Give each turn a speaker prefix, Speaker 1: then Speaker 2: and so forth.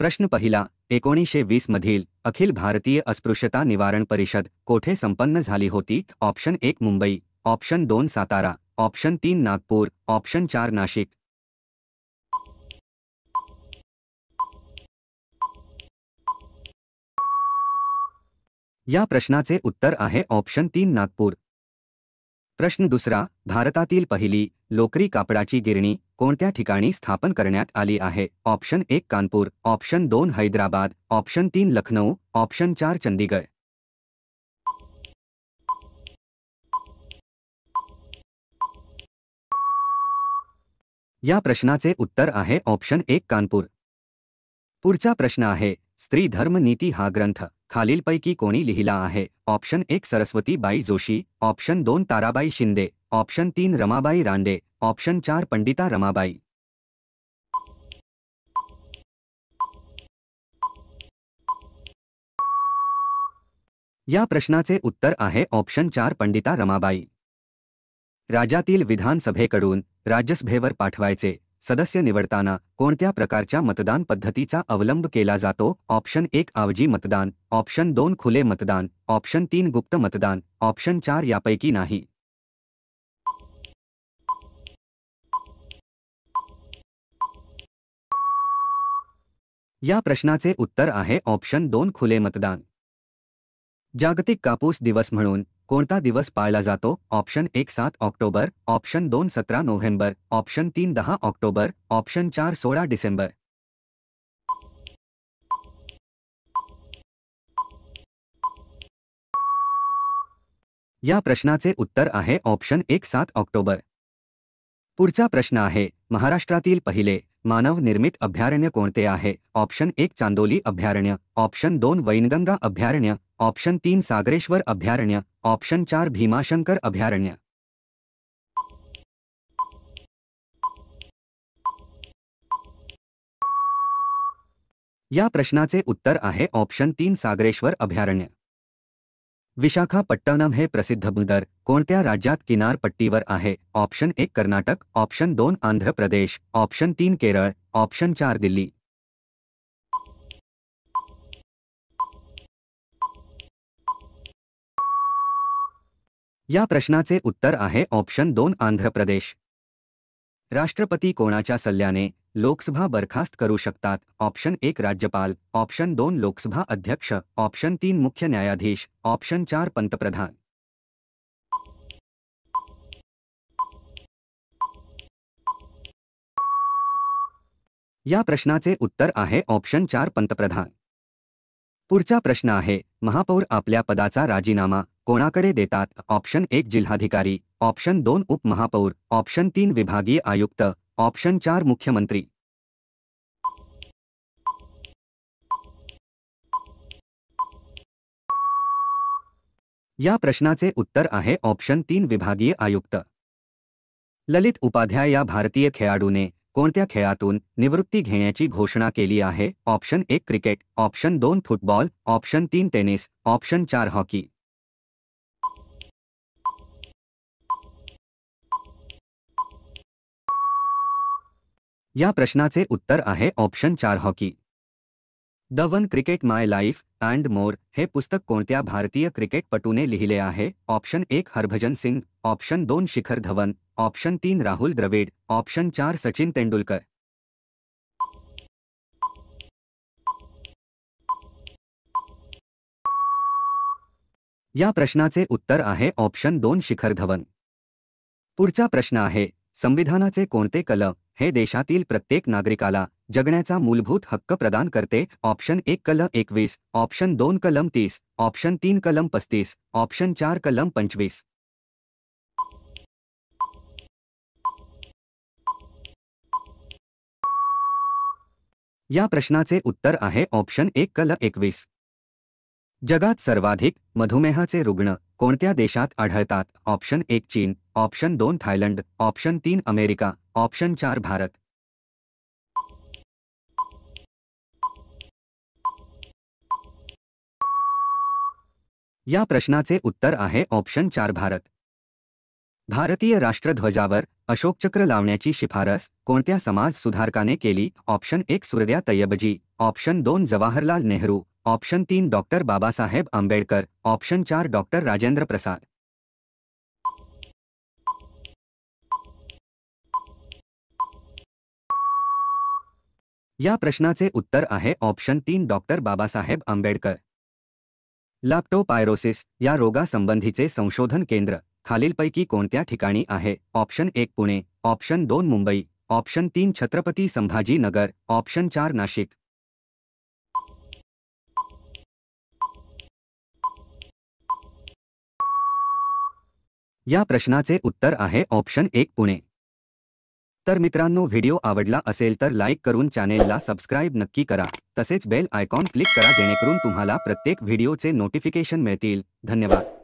Speaker 1: प्रश्न पहिला, 1920 मधील अखिल भारतीय अस्पृश्यता निवारण परिषद कोठे संपन्न झाली होती? Option 1 Mumbai, option 2 Satara, option 3 Nagpur, option 4 Nashik. या प्रश्नाचे उत्तर आहे ऑप्शन 3 नागपूर. प्रश्न दुसरा, भारतातील पहिली लोकरी कापडाची गिरणी कोणत्या ठिकाणी स्थापन करण्यात आली आहे? Option 1 Kanpur, option 2 Hyderabad, option 3 Lucknow, option 4 Chandigarh. या प्रश्नाचे उत्तर आहे ऑप्शन 1 कानपूर. पुढचा प्रश्न आहे, स्त्री धर्म नीती हा ग्रंथ खालीलपैकी कोणी लिहिला आहे? Option 1 Saraswatibai Joshi, option 2 Tarabai Shinde, option 3 Ramabai Ranade, option 4 Pandita Ramabai. या प्रश्नाचे उत्तर आहे ऑप्शन 4 पंडिता रमाबाई. राज्यातील विधानसभेकडून राज्यसभेवर पाठवायचे सदस्य निवडताना कोणत्या प्रकारच्या मतदान पद्धतीचा अवलंब केला जातो? ऑप्शन 1 आवजी मतदान, ऑप्शन 2 खुले मतदान, ऑप्शन 3 गुप्त मतदान, ऑप्शन 4 यापैकी नाही. या प्रश्नाचे उत्तर आहे ऑप्शन 2 खुले मतदान. जागतिक कापूस दिवस म्हणून कोणता दिवस पाळला जातो? Option 1 7 October, option 2 17 November, option 3 10 October, option 4 16 December. या प्रश्नाचे उत्तर आहे ऑप्शन 1 7 ऑक्टोबर. पुढचा प्रश्न आहे, महाराष्ट्रातील पहिले मानव निर्मित अभयारण्य कोणते आहे? ऑप्शन 1 चांदोली अभयारण्य, ऑप्शन 2 वैनगंगा अभयारण्य, ऑप्शन 3 सागरेश्वर अभयारण्य, ऑप्शन 4 भीमाशंकर अभयारण्य. या प्रश्नाचे उत्तर आहे ऑप्शन 3 सागरेश्वर अभयारण्य. विशाखापट्टणम हे प्रसिद्ध बंदर कोणत्या राज्यात किनारपट्टीवर आहे? Option 1 Karnataka, option 2 Andhra Pradesh, option 3 Kerala, option 4 Delhi. या प्रश्नाचे उत्तर आहे ऑप्शन 2 आंध्र प्रदेश. राष्ट्रपती कोणाच्या सल्ल्याने लोकसभा बरखास्त करू शकतात? ऑप्शन 1 राज्यपाल, ऑप्शन 2 लोकसभा अध्यक्ष, ऑप्शन 3 मुख्य न्यायाधीश, ऑप्शन 4 पंतप्रधान. या प्रश्नाचे उत्तर आहे ऑप्शन 4 पंतप्रधान. पुढचा प्रश्न आहे, महापौर आपल्या पदाचा राजीनामा कोणाकडे देतात? ऑप्शन 1 जिल्हाधिकारी, ऑप्शन 2 उपमहापौर, ऑप्शन 3 विभागीय आयुक्त, ऑप्शन 4 मुख्यमंत्री. या प्रश्नाचे उत्तर आहे ऑप्शन 3 विभागीय आयुक्त. ललित उपाध्याय या भारतीय खेळाडूने कोणत्या खेळातून निवृत्ती घेण्याची घोषणा केली आहे? Option 1 cricket, option 2 football, option 3 tennis, option 4 hockey. या प्रश्नाचे उत्तर आहे option 4 hockey. The one cricket my life and more हे पुस्तक कोणत्या भारतीय क्रिकेटपटूने लिहिले आहे? Option 1 Harbhajan Singh, option 2 Shikhar Dhawan, option 3 Rahul Dravid, option 4 Sachin Tendulkar. या प्रश्नाचे उत्तर आहे ऑप्शन 2 शिखर धवन. पुढचा प्रश्न आहे, संविधानाचे कोणते कलम हे देशातील प्रत्येक नागरिकाला जगण्याचा मूलभूत हक्क प्रदान करते? ऑप्शन 1 कलम 21, ऑप्शन 2 कलम 30, ऑप्शन 3 कलम 35, ऑप्शन 4 कलम 25. या प्रश्नाचे उत्तर आहे ऑप्शन 1 कलम 21. जगात सर्वाधिक मधुमेहाचे रुग्ण कोणत्या देशात आढळतात? ऑप्शन 1 चीन, option 2 Thailand, option 3 America, option 4 Bharat. या प्रश्नाचे उत्तर आहे ऑप्शन 4 भारत. भारतीय राष्ट्रध्वजावर अशोकचक्र लावण्याची शिफारस कोणत्या समाज सुधारकाने केली? Option 1 Surya Tyabji, option 2 Jawaharlal Nehru, option 3 doctor Babasaheb Ambedkar, option 4 doctor Rajendra Prasad. या प्रश्नाचे उत्तर आहे option 3 doctor Babasaheb Ambedkar. Leptospirosis या रोगासंबंधीचे संशोधन केंद्र खालीलपैकी कोणत्या ठिकाणी आहे? Option 1 Pune, option 2 Mumbai, option 3 Chhatrapati Sambhaji Nagar, option 4 Nashik. या प्रश्नाचे उत्तर आहे ऑप्शन 1 पुणे. तर मित्रांनो, व्हिडिओ आवडला असेल तर लाईक करून चॅनेलला सबस्क्राईब नक्की करा. तसेच बेल आयकॉन क्लिक करा जेणेकरून तुम्हाला प्रत्येक व्हिडिओचे नोटिफिकेशन मिळतील. धन्यवाद.